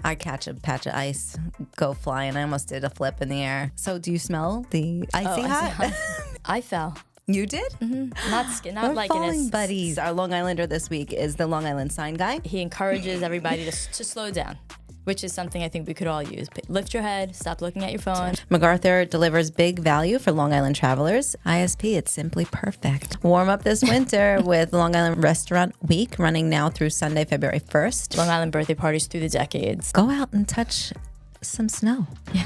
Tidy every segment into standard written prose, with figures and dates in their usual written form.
I catch a patch of ice, go flying. I almost did a flip in the air. So do you smell the icy hot? I fell. You did? Mm-hmm. Not We're like falling buddies. Our Long Islander this week is the Long Island sign guy. He encourages everybody to slow down, which is something I think we could all use. Lift your head, stop looking at your phone. MacArthur delivers big value for Long Island travelers. ISP, it's simply perfect. Warm up this winter with Long Island Restaurant Week, running now through Sunday, February 1st. Long Island birthday parties through the decades. Go out and touch some snow. Yeah.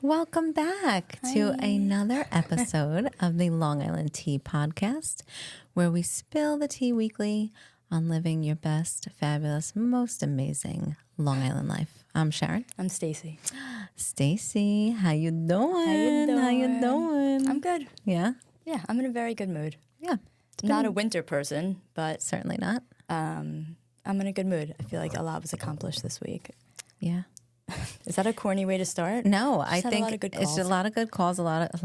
Welcome back to another episode of the Long Island Tea Podcast, where we spill the tea weekly on living your best, fabulous, most amazing Long Island life. I'm Sharon. I'm Stacy. Stacy, how you doing? How you doing? I'm good. Yeah? Yeah, I'm in a very good mood. Yeah. Not a winter person, but Certainly not. I'm in a good mood. I feel like a lot was accomplished this week. Yeah. Is that a corny way to start? No, I Just had think a lot of good it's calls. a lot of good calls, a lot of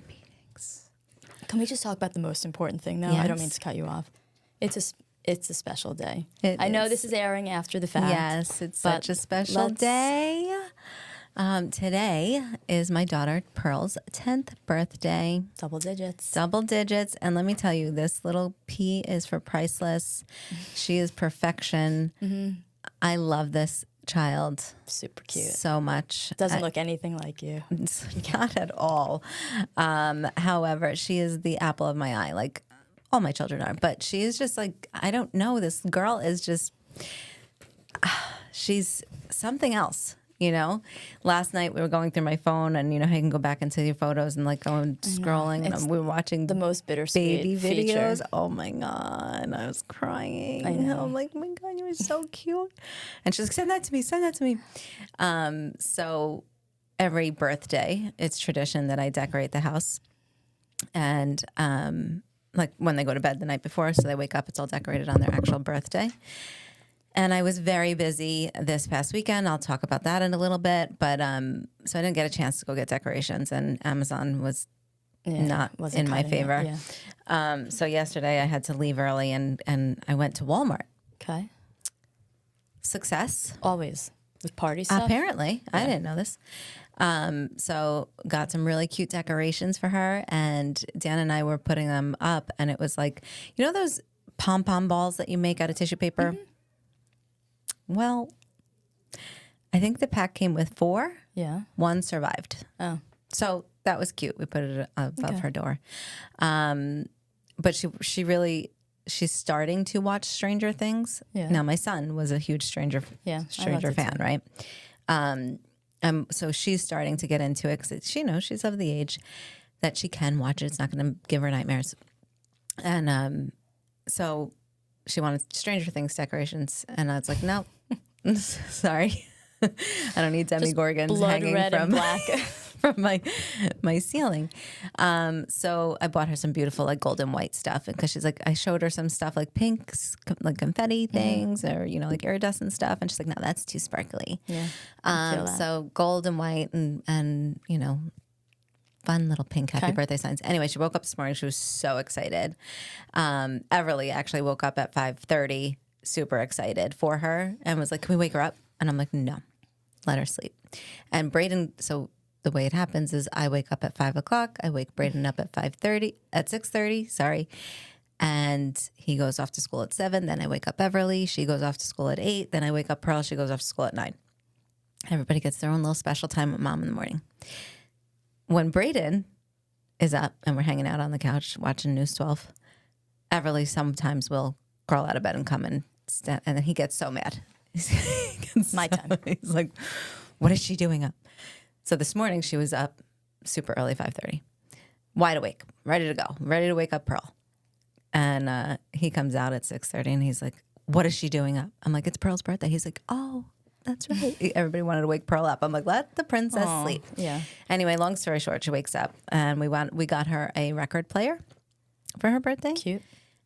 meetings. Can we just talk about the most important thing, though? Yes. I don't mean to cut you off. It's a special day. It I know is. this is airing after the fact. Yes, it's but such a special day. Today is my daughter Pearl's 10th birthday. Double digits. Double digits. And let me tell you, this little P is for priceless. She is perfection. Mm-hmm. I love this child Super cute. so much. Doesn't look anything like you. Not at all. However, she is the apple of my eye. Like all my children are. But she is just like, I don't know. This girl is just, she's something else. You know, last night we were going through my phone, and you know how you can go back into your photos and like going scrolling, and we were watching The most bittersweet baby feature. videos. Oh my god, I was crying. I know. I'm like, oh my god, you were so cute. And she's like, send that to me, send that to me. So every birthday, it's tradition that I decorate the house, and like when they go to bed the night before, so they wake up, it's all decorated on their actual birthday. And I was very busy this past weekend. I'll talk about that in a little bit. But so I didn't get a chance to go get decorations, and Amazon was not in my favor. Yeah. So yesterday I had to leave early, and I went to Walmart. Okay. Success. Always. With party stuff? Apparently. I didn't know this. So got some really cute decorations for her, and Dan and I were putting them up, and it was like, you know those pom-pom balls that you make out of tissue paper? Mm-hmm. Well, I think the pack came with 4. Yeah. 1 survived. Oh. So that was cute. We put it above her door. But she's starting to watch Stranger Things. Yeah. Now, my son was a huge Stranger fan, right? So she's starting to get into it because she knows she's of the age that she can watch it. It's not going to give her nightmares. And so she wanted Stranger Things decorations, and I was like, no, sorry, I don't need Demogorgons hanging red from and black from my ceiling. So I bought her some beautiful like golden white stuff, because she's like, I showed her some stuff like pinks, like confetti things, or you know like iridescent stuff, and she's like, no, that's too sparkly. Yeah. I feel that. So gold and white, and you know, fun little pink happy birthday signs. Anyway, she woke up this morning. She was so excited. Everly actually woke up at 5:30, super excited for her, and was like, can we wake her up? And I'm like, no, let her sleep. And Braden, so the way it happens is I wake up at 5 o'clock. I wake Braden up at 6:30, sorry. And he goes off to school at 7. Then I wake up Everly. She goes off to school at 8. Then I wake up Pearl. She goes off to school at 9. Everybody gets their own little special time with mom in the morning. When Braden is up and we're hanging out on the couch watching News 12, Everly sometimes will crawl out of bed and come and then he gets so mad. My time. He's like, what is she doing up? So this morning she was up super early, 5:30, wide awake, ready to go, ready to wake up Pearl. And he comes out at 6:30 and he's like, what is she doing up? I'm like, it's Pearl's birthday. He's like, oh, that's right. Everybody wanted to wake Pearl up. I'm like, let the princess sleep. Yeah. Anyway, long story short, she wakes up and we got her a record player for her birthday. Cute.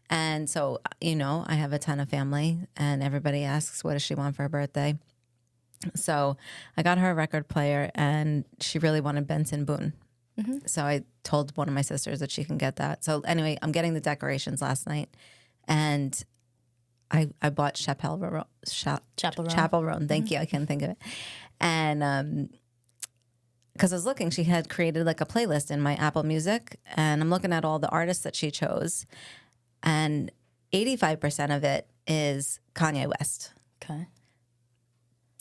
And so, you know, I have a ton of family and everybody asks, what does she want for her birthday? So I got her a record player and she really wanted Benson Boone. Mm-hmm. So I told one of my sisters that she can get that. So anyway, I'm getting the decorations last night And I bought Chapel Roan. Thank you. I can't think of it. And because I was looking, she had created like a playlist in my Apple Music, and I'm looking at all the artists that she chose, and 85% of it is Kanye West. Okay.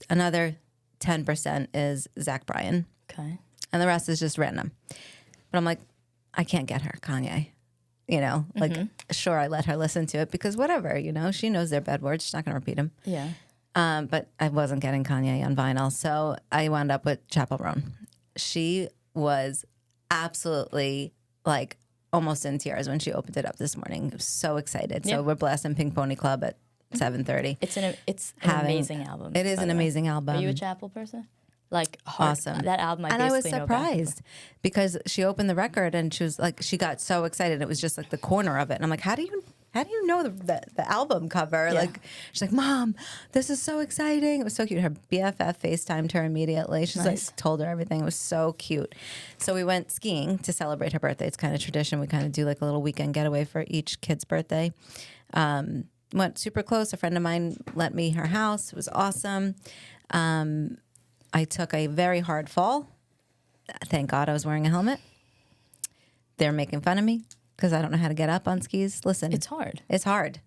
Another 10% is Zach Bryan. Okay. And the rest is just random. But I'm like, I can't get her Kanye. You know, like, sure, I let her listen to it because whatever, you know, she knows their bad words. She's not going to repeat them. Yeah. But I wasn't getting Kanye on vinyl. So I wound up with Chapel Roan. She was absolutely like almost in tears when she opened it up this morning. I was so excited. Yep. So we're blasting Pink Pony Club at 7:30. It's an amazing album. It is an amazing album. Are you a Chapel person? Like awesome. That album, and I was surprised because she opened the record and she was like, she got so excited. It was just like the corner of it, and I'm like, how do you know the album cover? Yeah. Like, she's like, Mom, this is so exciting. It was so cute. Her BFF FaceTimed her immediately. She's Nice. like, told her everything. It was so cute. So we went skiing to celebrate her birthday. It's kind of tradition. We kind of do like a little weekend getaway for each kid's birthday. Went super close. A friend of mine lent me her house. It was awesome. I took a very hard fall. Thank God I was wearing a helmet. They're making fun of me because I don't know how to get up on skis. Listen. It's hard. It's hard.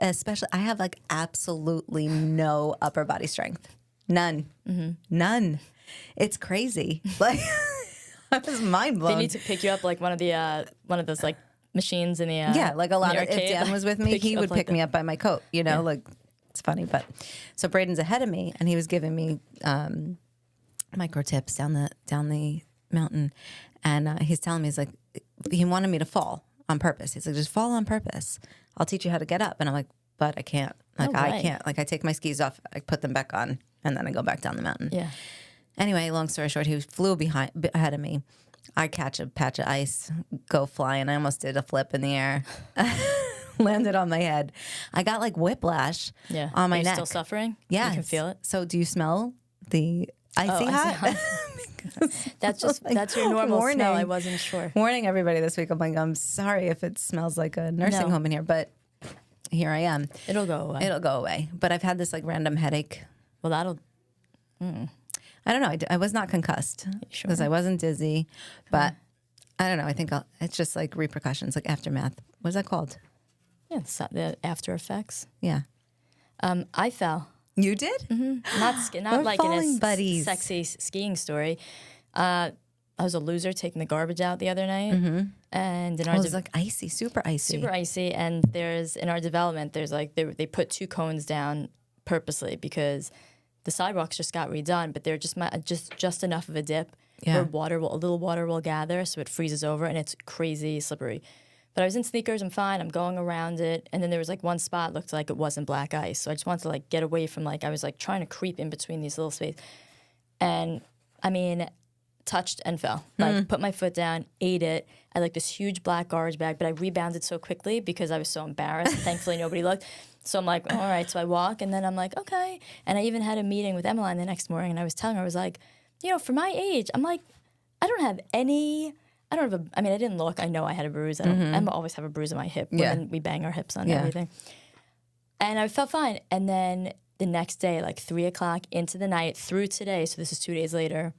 Especially, I have like absolutely no upper body strength. None. None. It's crazy. Like, I was mind blown. They need to pick you up like one of those like machines in the yeah, like a lot of, arcade, if Dan was with me, he would pick me up by my coat, you know, like, it's funny. But so Braden's ahead of me and he was giving me micro tips down the mountain, and he's telling me, he's like, he wanted me to fall on purpose. He's like, just fall on purpose. I'll teach you how to get up. And I'm like, but I can't. Like, I can't. Like, I take my skis off, I put them back on, and then I go back down the mountain. Yeah. Anyway, long story short, he flew ahead of me. I catch a patch of ice, go flying. I almost did a flip in the air. Landed on my head. I got like whiplash on my neck. Still suffering? Yeah. You can feel it? So do you smell the icy hot? That's your normal smell. I wasn't sure. Warning everybody this week. I'm like, I'm sorry if it smells like a nursing home in here, but here I am. It'll go away. It'll go away. But I've had this like random headache. Well, that'll... I don't know. I was not concussed because I wasn't dizzy, but I don't know. I think it's just like repercussions, like aftermath. What is that called? Yeah, the after effects. Yeah. I fell. You did? Mm-hmm. Not like in a buddies. Sexy skiing story. I was a loser taking the garbage out the other night, and in It was like icy, super icy. And there's in our development, there's like they put 2 cones down purposely because the sidewalks just got redone, but they're just enough of a dip where a little water will gather, so it freezes over and it's crazy slippery. But I was in sneakers, I'm fine, I'm going around it, and then there was like one spot looked like it wasn't black ice, so I just wanted to like get away from I was like trying to creep in between these little spaces, and I mean, touched and fell. Like put my foot down, ate it. I had like this huge black garbage bag, but I rebounded so quickly because I was so embarrassed. Thankfully, nobody looked. So I'm like, all right. So I walk, and then I'm like, okay. And I even had a meeting with Emmeline the next morning, and I was telling her, I was like, you know, for my age, I'm like, I didn't look. I know I had a bruise. I always have a bruise on my hip. When we bang our hips on everything. And I felt fine. And then the next day, like 3 o'clock into the night through today, so this is 2 days later,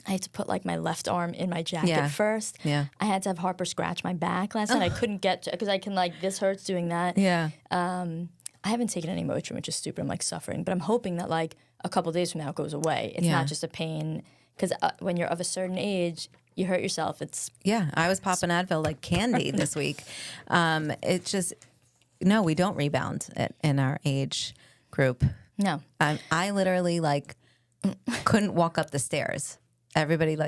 I had to put like my left arm in my jacket first. Yeah. I had to have Harper scratch my back last night. I couldn't get because I can like this hurts doing that. Yeah. I haven't taken any Motrin, which is stupid. I'm like suffering, but I'm hoping that like a couple of days from now it goes away. It's not just a pain because when you're of a certain age, you hurt yourself. I was popping Advil like candy this week. It's just no, we don't rebound in our age group. No, I literally like couldn't walk up the stairs. Everybody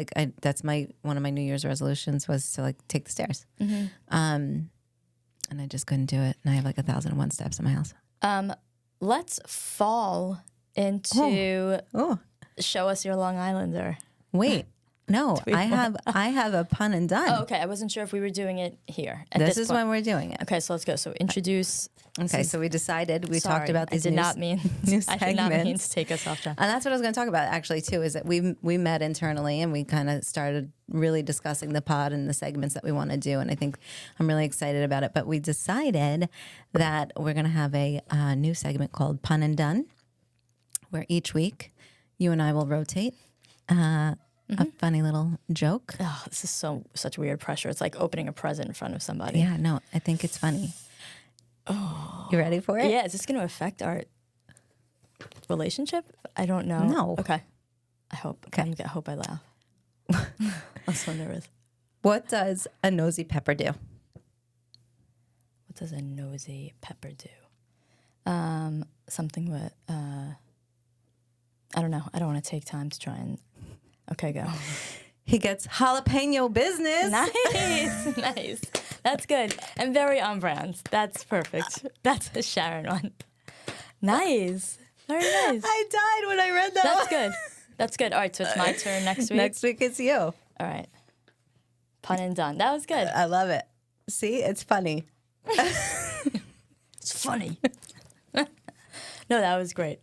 that's one of my New Year's resolutions was to like take the stairs, and I just couldn't do it. And I have like 1,001 steps in my house. Let's fall into show us your Long Islander. Wait, No, I have a pun and done. Oh, okay. I wasn't sure if we were doing it here. This is when we're doing it. Okay, so let's go. So introduce. Okay, so we decided, we talked about these I did not mean to take us off track. And that's what I was going to talk about actually too, is that we met internally and we kind of started really discussing the pod and the segments that we want to do. And I think I'm really excited about it. But we decided that we're going to have a new segment called Pun and Done, where each week you and I will rotate a funny little joke. Oh, this is such weird pressure. It's like opening a present in front of somebody. Yeah, no, I think it's funny. Oh, you ready for it? Yeah, is this going to affect our relationship? I don't know. No. Okay. I hope. Okay. I hope I laugh. I'm so nervous. What does a nosy pepper do? What does a nosy pepper do? Something with, I don't know. I don't want to take time to try and, okay, go. He gets jalapeno business. Nice, nice. That's good. And very on brand. That's perfect. That's a Sharon one. Nice. Very nice. I died when I read that. That's good. That's good. All right, so it's my turn next week. Next week it's you. All right. Pun and done. That was good. I love it. See, it's funny. It's funny. No, that was great.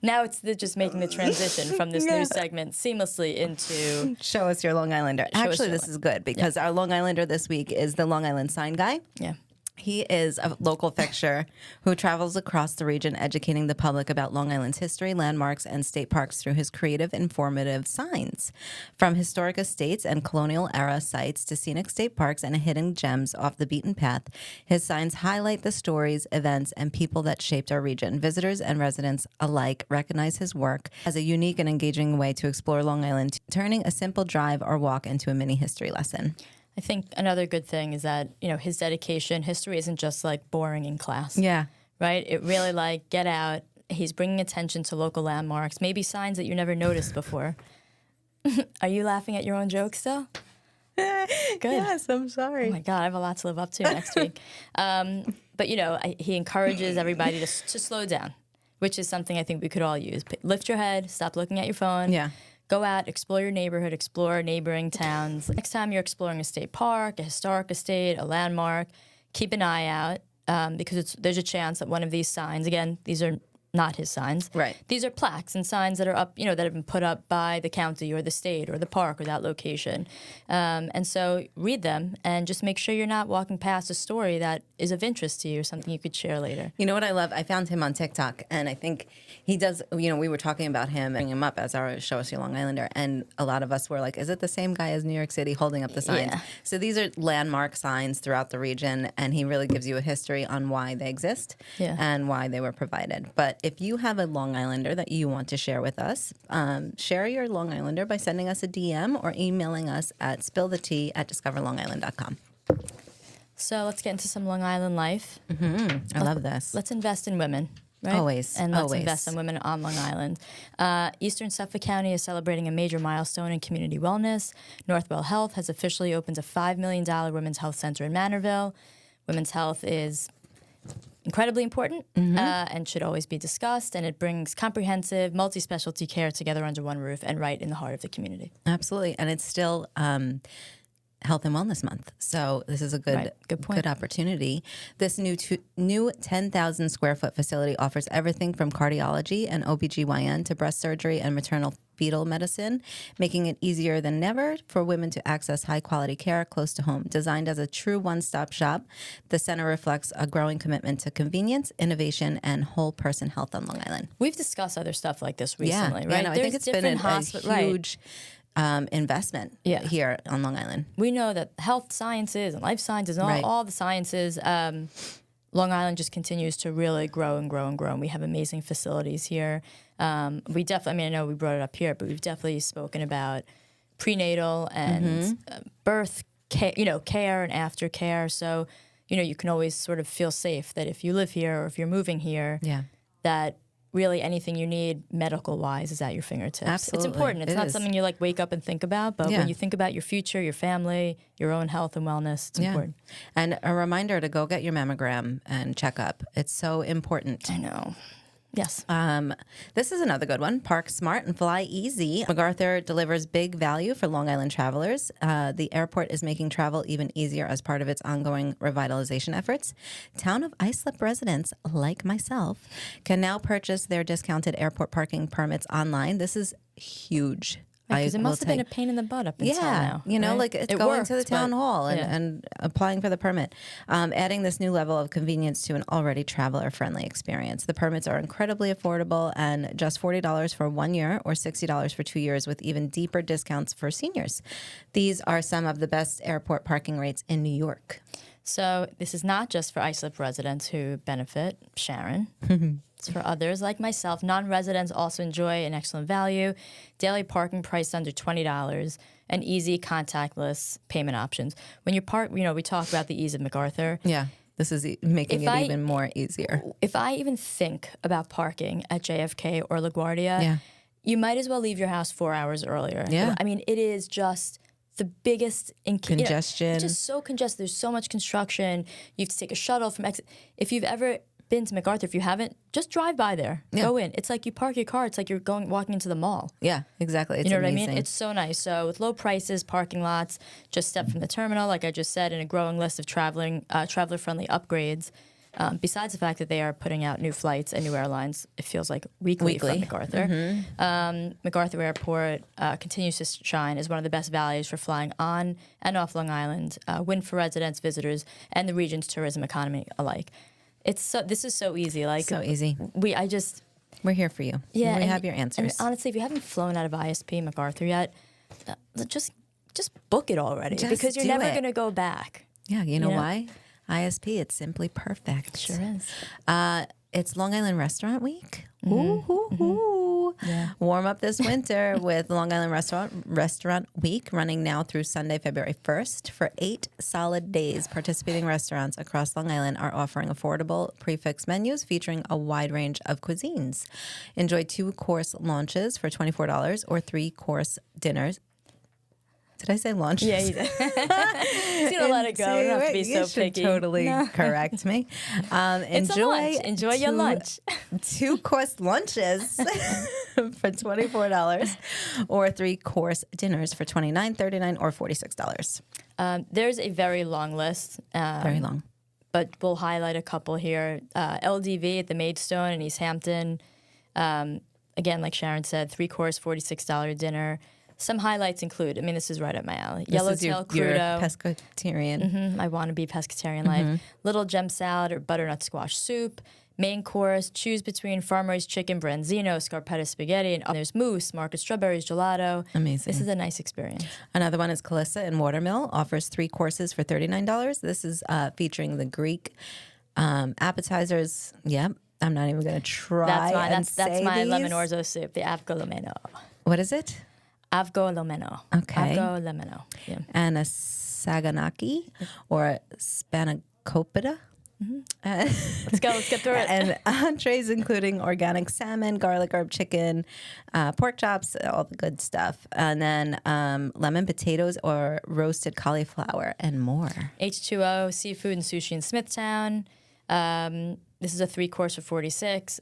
Now it's just making the transition from this new segment seamlessly into... Show us your Long Islander. Actually, this is good because our Long Islander this week is the Long Island sign guy. Yeah. He is a local fixture who travels across the region educating the public about Long Island's history, landmarks, and state parks through his creative, informative signs. From historic estates and colonial era sites to scenic state parks and hidden gems off the beaten path, his signs highlight the stories, events, and people that shaped our region. Visitors and residents alike recognize his work as a unique and engaging way to explore Long Island, turning a simple drive or walk into a mini history lesson. I think another good thing is that, his dedication, history isn't just like boring in class. Yeah. Right? It really get out. He's bringing attention to local landmarks, maybe signs that you never noticed before. Are you laughing at your own jokes still? Good. Yes, I'm sorry. Oh my God, I have a lot to live up to next week. But, he encourages everybody to slow down, which is something I think we could all use. Lift your head, stop looking at your phone. Yeah. Go out, explore your neighborhood, explore neighboring towns. Next time you're exploring a state park, a historic estate, a landmark, keep an eye out because there's a chance that one of these signs, again, these are not his signs. Right. These are plaques and signs that are up, that have been put up by the county or the state or the park or that location. And so read them and just make sure you're not walking past a story that is of interest to you or something you could share later. You know what I love? I found him on TikTok, and I think he does, we were talking about him, bringing him up as our Show Us Your Long Islander, and a lot of us were like, is it the same guy as New York City holding up the signs? Yeah. So these are landmark signs throughout the region, and he really gives you a history on why they exist and why they were provided. But if you have a Long Islander that you want to share with us, share your Long Islander by sending us a DM or emailing us at spillthetea@discoverlongisland.com. So let's get into some Long Island life. I love this. Let's invest in women. Right? Always. And let's invest in women on Long Island. Eastern Suffolk County is celebrating a major milestone in community wellness. Northwell Health has officially opened a $5 million women's health center in Manorville. Women's health is incredibly important and should always be discussed, and it brings comprehensive, multispecialty care together under one roof and right in the heart of the community. Absolutely. And it's still Health and Wellness Month. So this is a good opportunity. This new 10,000 square foot facility offers everything from cardiology and OBGYN to breast surgery and maternal fetal medicine, making it easier than ever for women to access high quality care close to home. Designed as a true one-stop shop, the center reflects a growing commitment to convenience, innovation, and whole person health on Long Island. We've discussed other stuff like this recently, right? Yeah, no, I think it's been a huge investment here on Long Island. We know that health sciences and life sciences and all the sciences, Long Island just continues to really grow and grow and grow. And we have amazing facilities here. We definitely, I know we brought it up here, but we've definitely spoken about prenatal and birth care, care and aftercare. So, you can always sort of feel safe that if you live here or if you're moving here, that really anything you need medical-wise is at your fingertips. Absolutely. It's important. It's not something you wake up and think about, but when you think about your future, your family, your own health and wellness, it's important. And a reminder to go get your mammogram and check up. It's so important. I know. Yes. This is another good one. Park smart and fly easy. MacArthur delivers big value for Long Island travelers. The airport is making travel even easier as part of its ongoing revitalization efforts. Town of Islip residents, like myself, can now purchase their discounted airport parking permits online. This is huge. Because it must have been a pain in the butt up until now. You know, right? like it's it going worked, to the town hall yeah. and applying for the permit, adding this new level of convenience to an already traveler-friendly experience. The permits are incredibly affordable and just $40 for 1 year or $60 for 2 years, with even deeper discounts for seniors. These are some of the best airport parking rates in New York. So this is not just for Islip residents who benefit, Sharon. It's for others like myself. Non-residents also enjoy an excellent value, daily parking price under $20, and easy contactless payment options. When you park, you know, we talk about the ease of MacArthur. Yeah, this is making it even more easier. If I even think about parking at JFK or LaGuardia, you might as well leave your house 4 hours earlier. Yeah. I mean, it is just the biggest congestion. It's just so congested. There's so much construction. You have to take a shuttle from exit. If you've ever been to MacArthur, if you haven't, just drive by there. Yeah. Go in. It's like you park your car. It's like you're walking into the mall. Yeah, exactly. It's you know amazing. what I mean? It's so nice. So with low prices, parking lots, just step from the terminal, like I just said, and a growing list of traveler-friendly upgrades. Besides the fact that they are putting out new flights and new airlines, it feels like weekly. From MacArthur. Mm-hmm. MacArthur Airport continues to shine as one of the best values for flying on and off Long Island, win for residents, visitors, and the region's tourism economy alike. This is so easy. Like so easy. We're here for you. Yeah, we have your answers. And honestly, if you haven't flown out of ISP MacArthur yet, just book it already because you're never going to go back. Yeah, you know why? ISP, it's simply perfect. Sure is. It's Long Island Restaurant Week. Yeah. Warm up this winter with Long Island Restaurant Week, running now through Sunday, February 1st. For 8 solid days, participating restaurants across Long Island are offering affordable prefix menus featuring a wide range of cuisines. Enjoy 2-course lunches for $24 or 3-course dinners. Did I say lunch? Yeah, you did. He's going to let it go. You don't have to be so picky. Totally correct me. Enjoy your lunch. 2-course lunches for $24 or 3-course dinners for $29, $39, or $46. There's a very long list. Very long. But we'll highlight a couple here. LDV at the Maidstone in East Hampton. Again, like Sharon said, 3-course, $46 dinner. Some highlights include, this is right up my alley. Yellowtail Crudo. Your pescatarian. I want to be pescatarian life. Little gem salad or butternut squash soup. Main course, choose between farmer's chicken, branzino, scarpetta spaghetti, and there's mousse, market strawberries, gelato. Amazing. This is a nice experience. Another one is Calissa in Watermill, offers 3 courses for $39. This is featuring the Greek appetizers. Yep. I'm not even going to try. That's my lemon orzo soup, the avgolomeno. What is it? Avgolomeno. Okay. Avgolomeno. Yeah. And a saganaki or spanakopita. Let's get through it. And entrees including organic salmon, garlic herb chicken, pork chops, all the good stuff. And then lemon potatoes or roasted cauliflower and more. H2O, seafood and sushi in Smithtown. This is a 3-course for $46.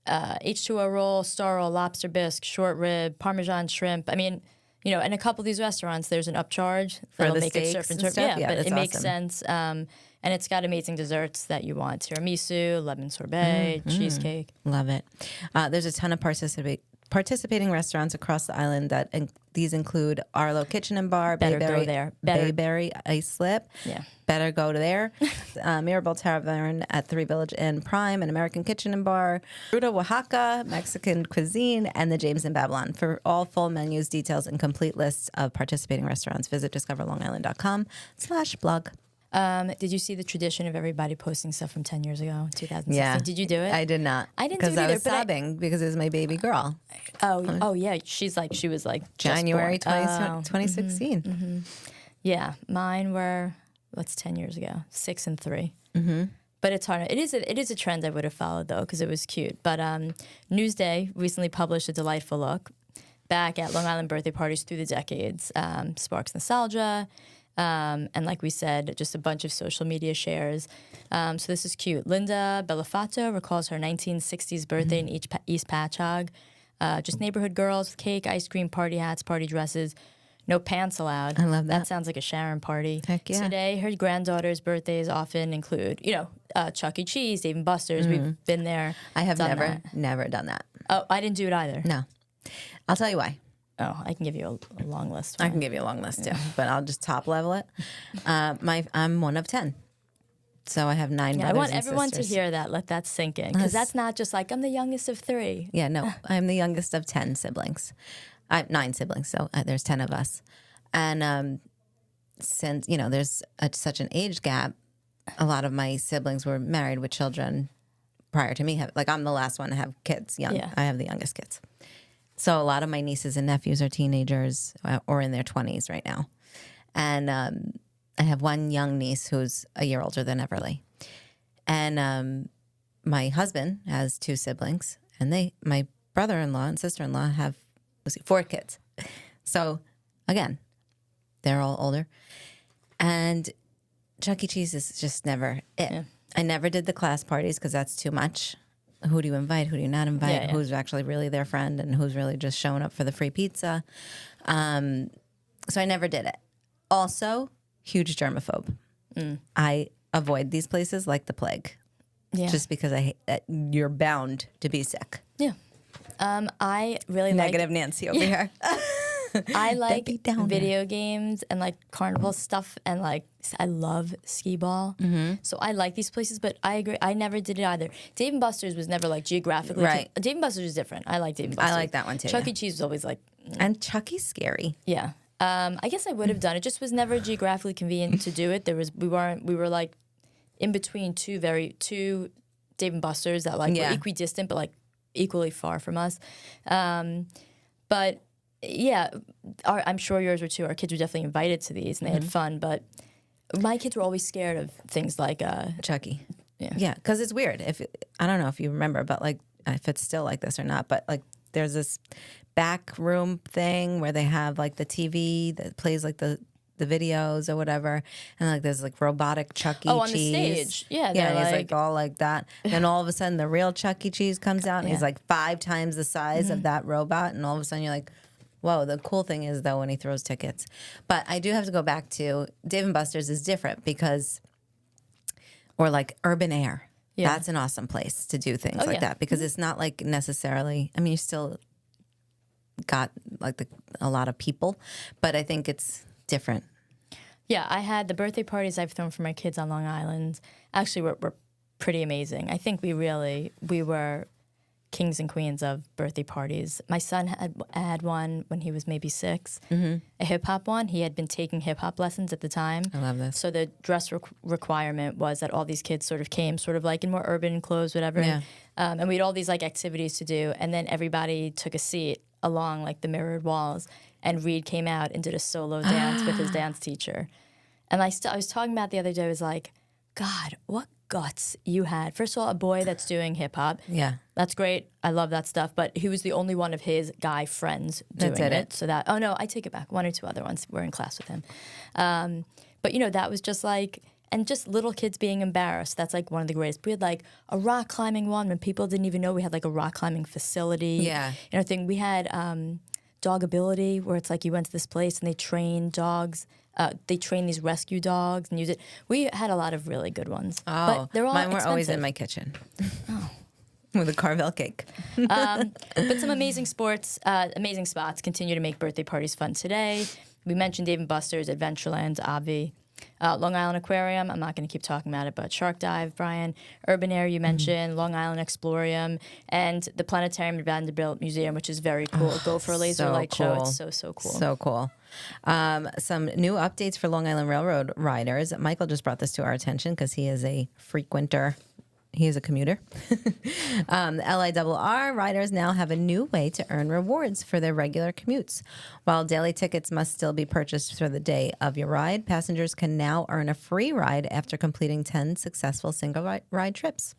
H2O roll, star roll, lobster bisque, short rib, Parmesan shrimp. And a couple of these restaurants, there's an upcharge that'll make it surf and turf. Yeah, but it makes sense. And it's got amazing desserts that you want: tiramisu, lemon sorbet, cheesecake. Love it. There's a ton of participating restaurants across the island that these include Arlo Kitchen and Bar, Bayberry Islip. Yeah. Better go to there. Mirabelle Tavern at 3 Village Inn Prime, an American Kitchen and Bar, Ruta Oaxaca, Mexican Cuisine, and the James in Babylon. For all full menus, details, and complete lists of participating restaurants, visit discoverlongisland.com/blog. Did you see the tradition of everybody posting stuff from 10 years ago, 2016? Yeah. Did you do it? I did not. I didn't do it either. Because I was sobbing because it was my baby girl. Oh yeah. She was like January 2016. Mm-hmm. Yeah. Mine were, 10 years ago? 6 and 3. Mm-hmm. But it's hard. It is a trend I would have followed, though, because it was cute. But Newsday recently published a delightful look back at Long Island birthday parties through the decades. Sparks nostalgia. And like we said, just a bunch of social media shares. So this is cute. Linda Bellafato recalls her 1960s birthday in East Patchogue. Just neighborhood girls with cake, ice cream, party hats, party dresses. No pants allowed. I love that. That sounds like a Sharon party. Heck yeah. Today, her granddaughter's birthdays often include, Chuck E. Cheese, Dave & Buster's. We've been there. I have never done that. Oh, I didn't do it either. No. I'll tell you why. Oh, I can give you a long list. I can give you a long list too, but I'll just top level it. I'm one of 10. So I have 9 brothers and sisters. I want everyone to hear that. Let that sink in. Because that's not just like, I'm the youngest of 3. Yeah, no. I'm the youngest of 10 siblings. I have 9 siblings, so there's 10 of us. And since, there's such an age gap, a lot of my siblings were married with children prior to me. I'm the last one to have kids young. Yeah. I have the youngest kids. So a lot of my nieces and nephews are teenagers or in their 20s right now. And I have one young niece who's a year older than Everly. And my husband has 2 siblings, and my brother-in-law and sister-in-law have 4 kids. So again, they're all older. And Chuck E. Cheese is just never it. Yeah. I never did the class parties because that's too much. Who do you invite? Who do you not invite? Yeah. Who's actually really their friend and who's really just showing up for the free pizza? So I never did it. Also, huge germaphobe. I avoid these places like the plague. Yeah. Just because I hate that you're bound to be sick. Yeah. I really Negative Nancy over here. I like video games and like carnival stuff, and like I love skee ball. Mm-hmm. So I like these places, but I agree. I never did it either. Dave & Buster's was never like geographically. Right. Dave & Buster's is different. I like Dave & Buster's. I like that one too. Chuck E. Cheese was always like. And Chuck E's scary. Yeah. I guess I would have done it. Just was never geographically convenient to do it. We were like in between two Dave & Buster's that like were equidistant but like equally far from us. But yeah, I'm sure yours were too. Our kids were definitely invited to these and they had fun, but my kids were always scared of things like Chucky. Yeah, because it's weird. I don't know if you remember, but like if it's still like this or not, but like there's this back room thing where they have like the TV that plays like the videos or whatever, and like there's like robotic Chuck E. Cheese. Oh, on the stage. Yeah, he's like all like that. Then all of a sudden the real Chuck E. Cheese comes out and he's like 5 times the size of that robot, and all of a sudden you're like, whoa. The cool thing is though when he throws tickets. But I do have to go back to Dave & Buster's is different because, or like Urban Air. Yeah. That's an awesome place to do things like that because it's not like necessarily, I mean, you still got like a lot of people, but I think it's different. Yeah, I had the birthday parties I've thrown for my kids on Long Island actually were pretty amazing. I think we were kings and queens of birthday parties. My son had one when he was maybe 6, a hip-hop one. He had been taking hip-hop lessons at the time. I love this. So the dress requirement was that all these kids sort of came sort of like in more urban clothes, whatever. Yeah. And we had all these like activities to do, and then everybody took a seat along like the mirrored walls, and Reed came out and did a solo dance with his dance teacher. And I was talking about the other day, I was like, God, what guts you had. First of all, a boy that's doing hip hop. Yeah. That's great. I love that stuff. But he was the only one of his guy friends doing it. So that, oh no, I take it back. 1 or 2 other ones were in class with him. But that was just like, and just little kids being embarrassed. That's like one of the greatest. We had like a rock climbing one when people didn't even know we had like a rock climbing facility. Yeah. Thing. We had Dogability, where it's like you went to this place and they train dogs. They train these rescue dogs and use it. We had a lot of really good ones. Oh, but they're all mine were expensive. Always in my kitchen. Oh. With a Carvel cake. But some amazing amazing spots continue to make birthday parties fun today. We mentioned Dave & Buster's, Adventureland, Avi. Long Island Aquarium, I'm not going to keep talking about it, but Shark Dive, Brian. Urban Air, you mentioned. Long Island Explorium. And the Planetarium at Vanderbilt Museum, which is very cool. Go for a laser light show. It's so cool. So cool. Some new updates for Long Island Railroad riders. Michael just brought this to our attention because he is a frequenter. He is a commuter. LIRR riders now have a new way to earn rewards for their regular commutes. While daily tickets must still be purchased for the day of your ride, passengers can now earn a free ride after completing 10 successful single ride trips.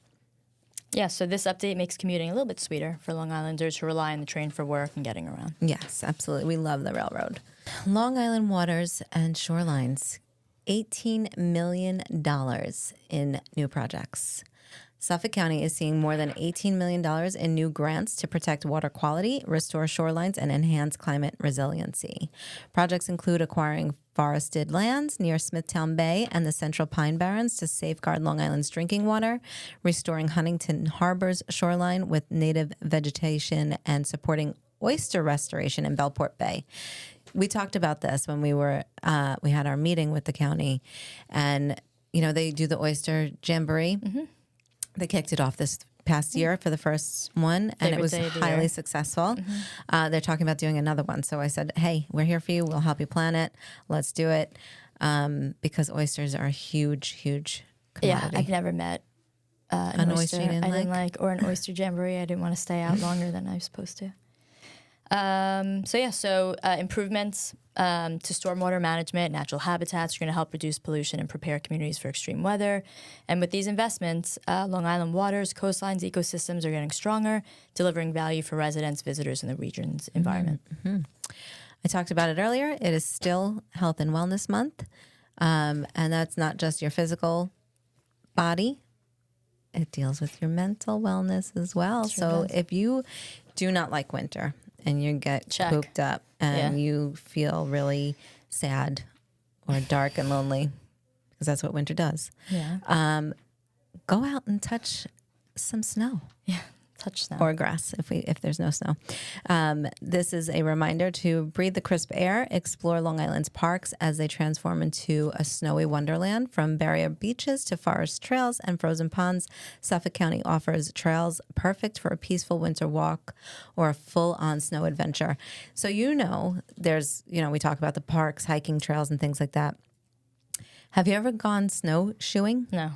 Yeah, so this update makes commuting a little bit sweeter for Long Islanders who rely on the train for work and getting around. Yes, absolutely. We love the railroad. Long Island waters and shorelines $18 million in new projects. Suffolk County is seeing more than $18 million in new grants to protect water quality, restore shorelines, and enhance climate resiliency. Projects include acquiring forested lands near Smithtown Bay and the Central Pine Barrens to safeguard Long Island's drinking water, restoring Huntington Harbor's shoreline with native vegetation, and supporting oyster restoration in Bellport Bay. We talked about this when we had our meeting with the county, and they do the oyster jamboree. Mm-hmm. They kicked it off this past year for the first one, and it was highly successful. Mm-hmm. They're talking about doing another one. So I said, hey, we're here for you. We'll help you plan it. Let's do it. Because oysters are a huge, huge commodity. Yeah, I've never met an oyster I didn't like, or an oyster jamboree. I didn't want to stay out longer than I was supposed to. Improvements to stormwater management, natural habitats are going to help reduce pollution and prepare communities for extreme weather. And with these investments, Long Island waters, coastlines, ecosystems are getting stronger, delivering value for residents, visitors, and the region's environment. Mm-hmm. I talked about it earlier. It is still Health and Wellness Month, and that's not just your physical body. It deals with your mental wellness as well. So if you do not like winter, and you get cooped up and you feel really sad or dark and lonely, because that's what winter does. Yeah. Go out and touch some snow. Yeah, touch snow. Or grass if there's no snow. This is a reminder to breathe the crisp air, explore Long Island's parks as they transform into a snowy wonderland. From barrier beaches to forest trails and frozen ponds, Suffolk County offers trails perfect for a peaceful winter walk or a full-on snow adventure. So there's, we talk about the parks, hiking trails, and things like that. Have you ever gone snowshoeing? No.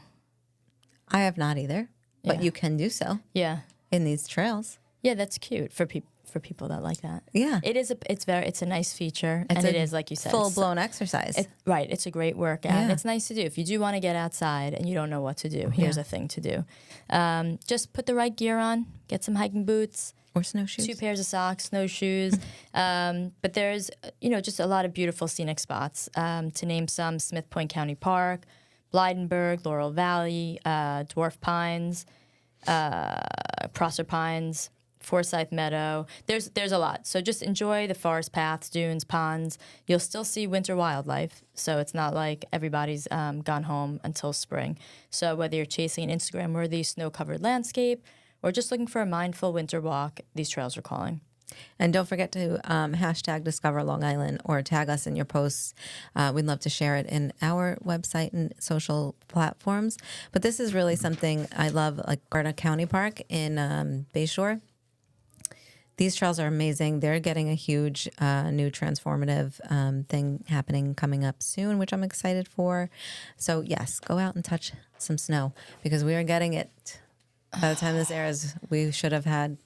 I have not either, but you can do so. Yeah. In these trails. Yeah, that's cute for people that like that. Yeah. It's a nice feature, and it is, like you said, full-blown exercise. It's a great workout. Yeah. And it's nice to do. If you do want to get outside and you don't know what to do, here's a thing to do. Just put the right gear on, get some hiking boots. Or snowshoes. 2 pairs of socks, snowshoes. But there's, just a lot of beautiful scenic spots. To name some, Smith Point County Park, Blydenburg, Laurel Valley, Dwarf Pines, Prosser Pines, Forsyth Meadow. There's a lot. So just enjoy the forest paths, dunes, ponds. You'll still see winter wildlife. So it's not like everybody's gone home until spring. So whether you're chasing an Instagram-worthy snow-covered landscape or just looking for a mindful winter walk, these trails are calling. And don't forget to hashtag Discover Long Island or tag us in your posts. We'd love to share it in our website and social platforms. But this is really something I love, like Garda County Park in Bayshore. These trails are amazing. They're getting a huge new transformative thing coming up soon, which I'm excited for. So yes, go out and touch some snow, because we are getting it. By the time this airs, we should have had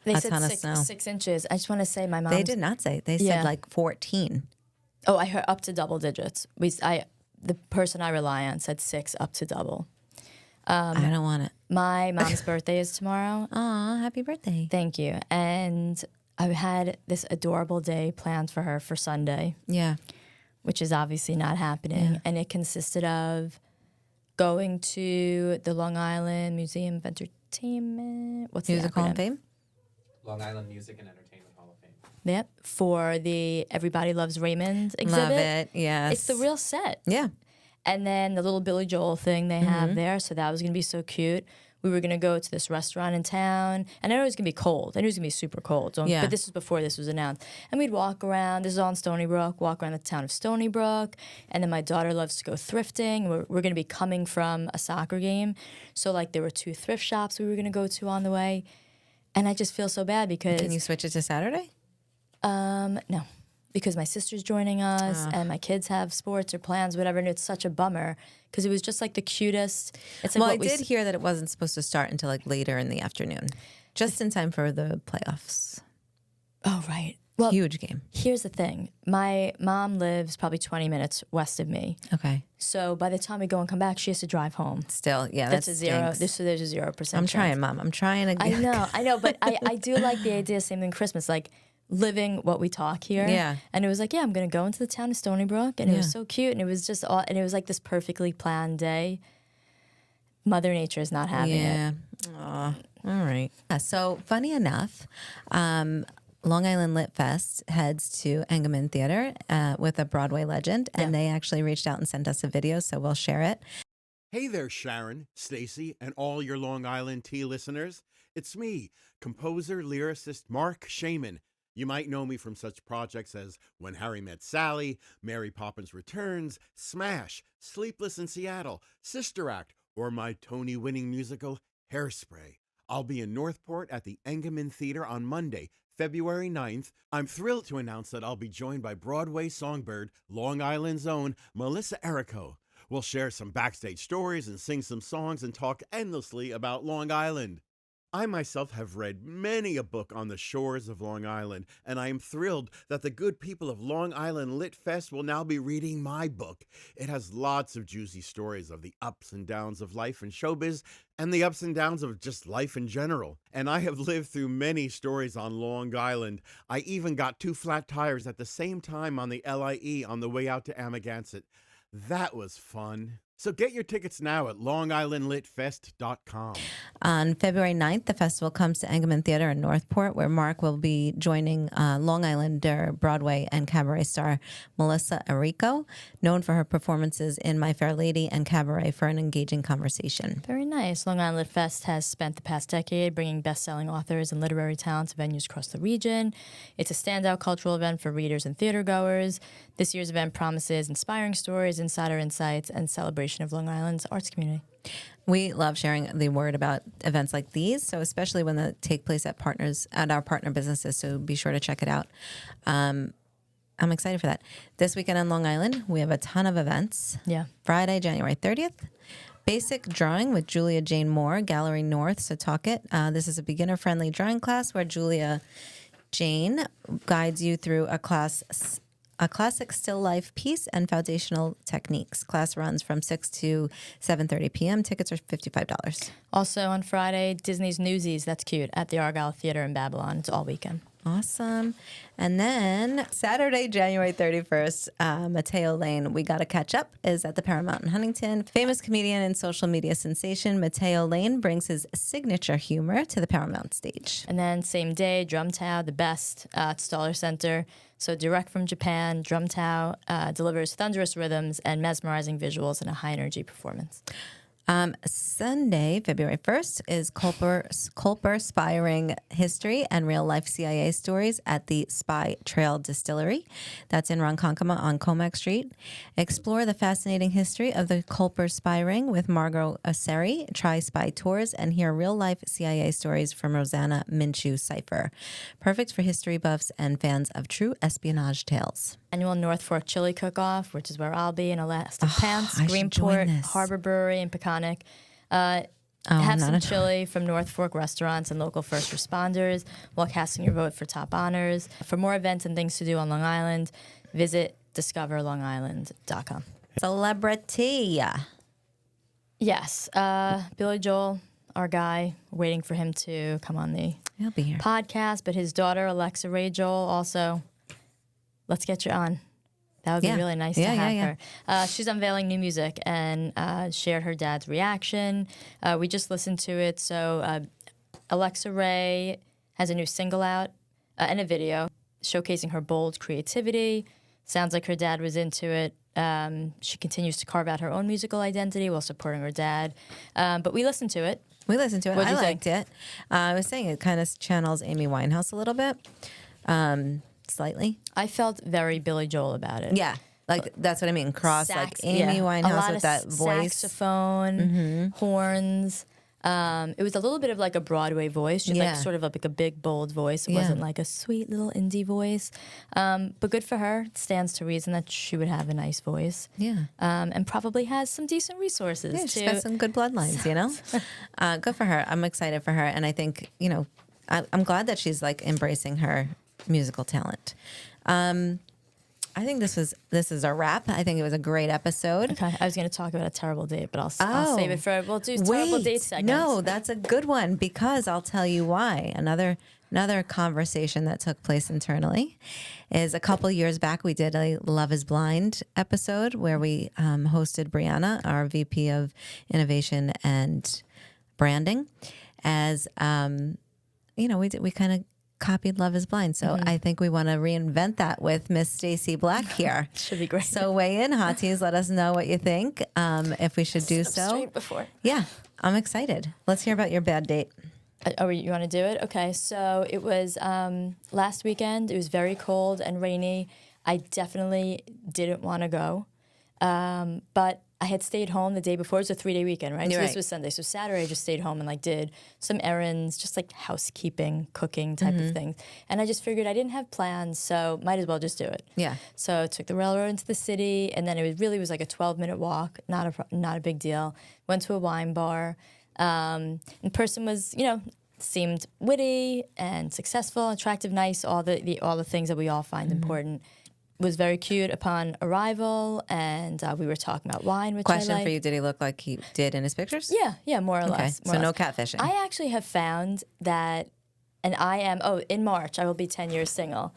They a said ton of snow. 6 inches. I just want to say my mom. They did not say. They said like 14. Oh, I heard up to double digits. The person I rely on said 6 up to double. I don't want it. My mom's birthday is tomorrow. Aw, happy birthday. Thank you. And I've had this adorable day planned for her for Sunday. Yeah. Which is obviously not happening. Yeah. And it consisted of going to the Long Island Museum of Entertainment. What's Music the Hall of Fame? Long Island Music and Entertainment Hall of Fame. Yep, for the Everybody Loves Raymond exhibit. Love it, yes. It's the real set. Yeah. And then the little Billy Joel thing they have there, so that was going to be so cute. We were going to go to this restaurant in town, and I know it was going to be cold. I knew it was going to be super cold, but this was before this was announced. And we'd walk around, this is on Stony Brook, walk around the town of Stony Brook, and then my daughter loves to go thrifting. We're going to be coming from a soccer game, so like there were 2 thrift shops we were going to go to on the way. And I just feel so bad because... Can you switch it to Saturday? No, because my sister's joining us and my kids have sports or plans, whatever, and it's such a bummer because it was just like the cutest. It's like I did hear that it wasn't supposed to start until like later in the afternoon, just in time for the playoffs. Oh, right. Well, huge game. Here's the thing. My mom lives probably 20 minutes west of me. Okay. So by the time we go and come back, she has to drive home. Still, yeah, that's a zero. There's a 0% I'm trying, Mom. I'm trying to. I know, but I do like the idea. Same thing Christmas. Like, living what we talk here. Yeah. And it was like, yeah, I'm going to go into the town of Stony Brook. And it was so cute. And it was just all, and it was like this perfectly planned day. Mother Nature is not having it. Aw, all right. So funny enough, Long Island Lit Fest heads to Engelman Theater with a Broadway legend, and they actually reached out and sent us a video, so we'll share it. Hey there, Sharon, Stacy, and all your Long Island tea listeners. It's me, composer, lyricist Mark Shaman. You might know me from such projects as When Harry Met Sally, Mary Poppins Returns, Smash, Sleepless in Seattle, Sister Act, or my Tony-winning musical, Hairspray. I'll be in Northport at the Engelman Theater on Monday, February 9th. I'm thrilled to announce that I'll be joined by Broadway songbird, Long Island's own Melissa Errico. We'll share some backstage stories and sing some songs and talk endlessly about Long Island. I myself have read many a book on the shores of Long Island, and I am thrilled that the good people of Long Island Lit Fest will now be reading my book. It has lots of juicy stories of the ups and downs of life in showbiz and the ups and downs of just life in general. And I have lived through many stories on Long Island. I even got 2 flat tires at the same time on the LIE on the way out to Amagansett. That was fun. So get your tickets now at longislandlitfest.com. On February 9th, the festival comes to Engelman Theater in Northport, where Mark will be joining Long Islander, Broadway, and cabaret star Melissa Errico, known for her performances in My Fair Lady and Cabaret, for an engaging conversation. Very nice. Long Island Lit Fest has spent the past decade bringing best-selling authors and literary talent to venues across the region. It's a standout cultural event for readers and theatergoers. This year's event promises inspiring stories, insider insights, and celebration of Long Island's arts community. We love sharing the word about events like these, so especially when they take place at our partner businesses, so be sure to check it out. I'm excited for that. This weekend on Long Island, we have a ton of events. Yeah. Friday, January 30th. Basic drawing with Julia Jane Moore, Gallery North, Setauket. This is a beginner-friendly drawing class where Julia Jane guides you through a classic still life piece and foundational techniques. Class runs from 6 to 7:30 p.m. Tickets are $55. Also on Friday, Disney's Newsies, that's cute, at the Argyle Theater in Babylon. It's all weekend. Awesome. And then Saturday, January 31st, Mateo Lane, We Gotta Catch Up, is at the Paramount in Huntington. Famous comedian and social media sensation Mateo Lane brings his signature humor to the Paramount stage. And then same day, Drum Tao, the best at Stoller Center. So direct from Japan, Drum Tao delivers thunderous rhythms and mesmerizing visuals in a high-energy performance. Sunday, February 1st, is Culper Spiring History and Real Life CIA Stories at the Spy Trail Distillery. That's in Ronkonkoma on Comac Street. Explore the fascinating history of the Culper Spy Ring with Margot Asseri. Try spy tours and hear real life CIA stories from Rosanna Minshew Cipher. Perfect for history buffs and fans of true espionage tales. Annual North Fork Chili Cook-Off, which is where I'll be in Elastic Pants, Greenport, Harbor Brewery, and Peconic. Have some chili from North Fork restaurants and local first responders while casting your vote for top honors. For more events and things to do on Long Island, visit discoverlongisland.com. Celebrity. Yes. Billy Joel, our guy, waiting for him to come on the He'll be here. podcast, but his daughter, Alexa Ray Joel, also... Let's get you on. That would be really nice to have her. She's unveiling new music and shared her dad's reaction. We just listened to it. So Alexa Ray has a new single out and a video showcasing her bold creativity. Sounds like her dad was into it. She continues to carve out her own musical identity while supporting her dad. But we listened to it. I liked it. I was saying it kind of channels Amy Winehouse a little bit. Slightly. I felt very Billy Joel about it. Yeah. Like, that's what I mean. Like Amy Winehouse with that voice. Saxophone, horns. It was a little bit of like a Broadway voice. She had like sort of like a big, bold voice. It wasn't like a sweet little indie voice. But good for her. It stands to reason that she would have a nice voice. Yeah. And probably has some decent resources. Yeah, she's got some good bloodlines, you know? Good for her. I'm excited for her. And I think, you know, I'm glad that she's like embracing her musical talent. I think this is a wrap. I think it was a great episode. Okay, I was going to talk about a terrible date, but I'll save it for. We'll do terrible date segments. No, that's a good one because I'll tell you why. Another conversation that took place internally is a couple years back. We did a Love Is Blind episode where we hosted Brianna, our VP of Innovation and Branding, as we kind of copied Love Is Blind. So I think we want to reinvent that with Miss Stacy Black here. Should be great. So weigh in, hotties. Let us know what you think. If we should do so. Straight before. Yeah, I'm excited. Let's hear about your bad date. Oh, you want to do it? Okay. So it was last weekend. It was very cold and rainy. I definitely didn't want to go, but I had stayed home the day before. It was a 3-day weekend, right? So this was Sunday. So Saturday I just stayed home and did some errands, just housekeeping, cooking type of things. And I just figured I didn't have plans, so might as well just do it. Yeah. So I took the railroad into the city, and then it was like a 12-minute walk, not a big deal. Went to a wine bar. And the person was, seemed witty and successful, attractive, nice, all the things that we all find important. Was very cute upon arrival, and we were talking about wine, which Question I like. for you: did he look like he did in his pictures? Yeah, more or less. So no catfishing. I actually have found that, and I am. Oh, in March I will be 10 years single.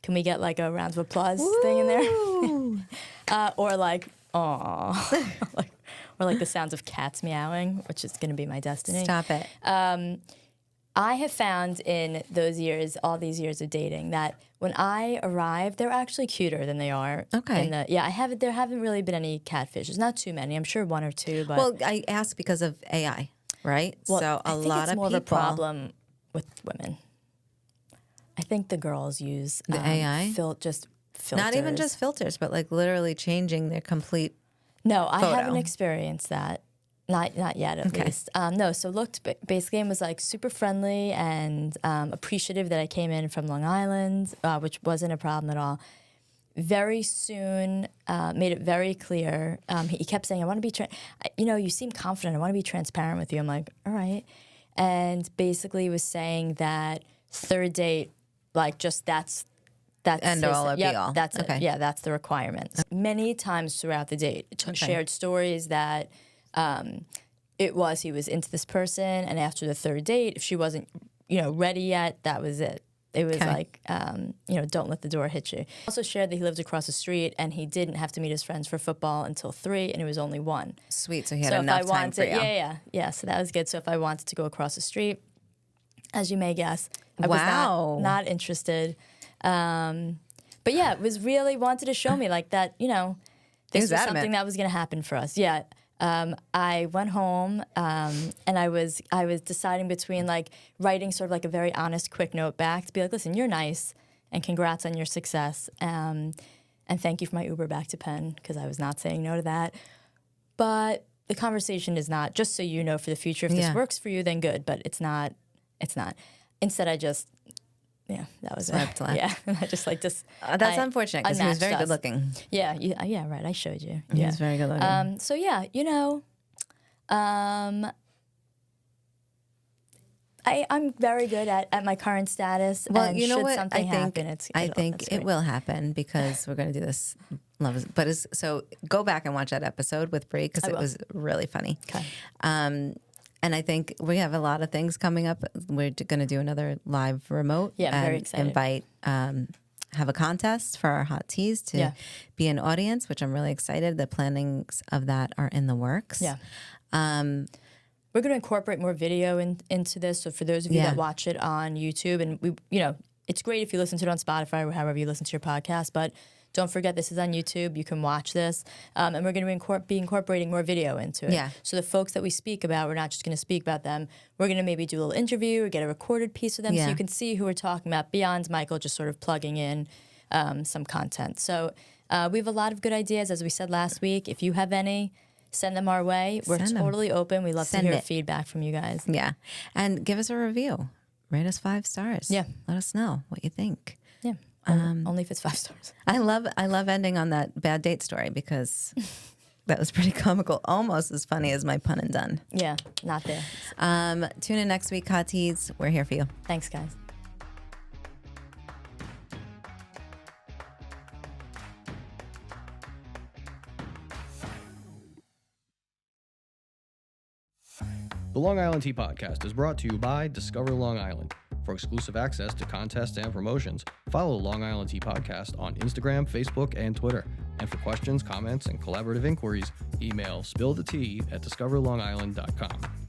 Can we get a round of applause thing in there? Or aw, or the sounds of cats meowing, which is going to be my destiny. Stop it. I have found in those years, all these years of dating, that when I arrive, they're actually cuter than they are. Okay. There haven't really been any catfishes. Not too many. I'm sure one or two. But Well, I ask because of AI, right? Well, so I think lot it's of more people. of a problem with women. I think the girls use The AI? just filters. Not even just filters, but literally changing their complete. No, I photo. haven't experienced that. Not yet, at least. No, so looked basically and was super friendly and appreciative that I came in from Long Island, which wasn't a problem at all. Very soon, made it very clear. He kept saying, "I want to be, you seem confident. I want to be transparent with you." I'm like, "All right," and basically was saying that third date, that's End all or be all. That's Okay. it. Yeah, that's the requirement. Many times throughout the date, shared stories that. He was into this person, and after the third date, if she wasn't, ready yet, that was it. It was don't let the door hit you. Also shared that he lived across the street, and he didn't have to meet his friends for football until 3, and it was only 1. Sweet, so he had enough time for you. Yeah. So that was good. So if I wanted to go across the street, as you may guess, I was not interested. But yeah, it was really wanted to show me that, this was something that was going to happen for us. Yeah. I went home and I was deciding between writing sort of a very honest, quick note back to be listen, you're nice and congrats on your success. And thank you for my Uber back to Penn because I was not saying no to that. But the conversation is not, just so you know for the future, if this works for you, then good. But it's not. Instead, I just, that was Swiped it. left. Yeah, I just this. That's unfortunate because he was very good looking. Yeah, right. I showed you. He was very good looking. So yeah, I'm very good at my current status. Well, and you know should what? something happen, I think it will happen because we're going to do this. So go back and watch that episode with Brie because it was really funny. Okay. And I think we have a lot of things coming up. We're going to do another live remote. Yeah, I'm and very excited. Invite, have a contest for our hot teas to be an audience, which I'm really excited. The plannings of that are in the works. Yeah. We're going to incorporate more video into this. So for those of you that watch it on YouTube, and it's great if you listen to it on Spotify or however you listen to your podcast, but don't forget this is on YouTube. You can watch this. And we're going to be incorporating more video into it. Yeah. So the folks that we speak about, we're not just going to speak about them. We're going to maybe do a little interview or get a recorded piece of them so you can see who we're talking about beyond Michael just sort of plugging in some content. So we have a lot of good ideas, as we said last week. If you have any, send them our way. We're totally open. We love to hear feedback from you guys. Yeah. And give us a review. Rate us 5 stars. Yeah. Let us know what you think. Yeah. Only if it's 5 stars. I love ending on that bad date story because that was pretty comical. Almost as funny as my pun and done. Yeah, not there. Tune in next week, Hot Teas. We're here for you. Thanks, guys. The Long Island Tea Podcast is brought to you by Discover Long Island. For exclusive access to contests and promotions, follow Long Island Tea Podcast on Instagram, Facebook, and Twitter. And for questions, comments, and collaborative inquiries, email spillthetea@discoverlongisland.com.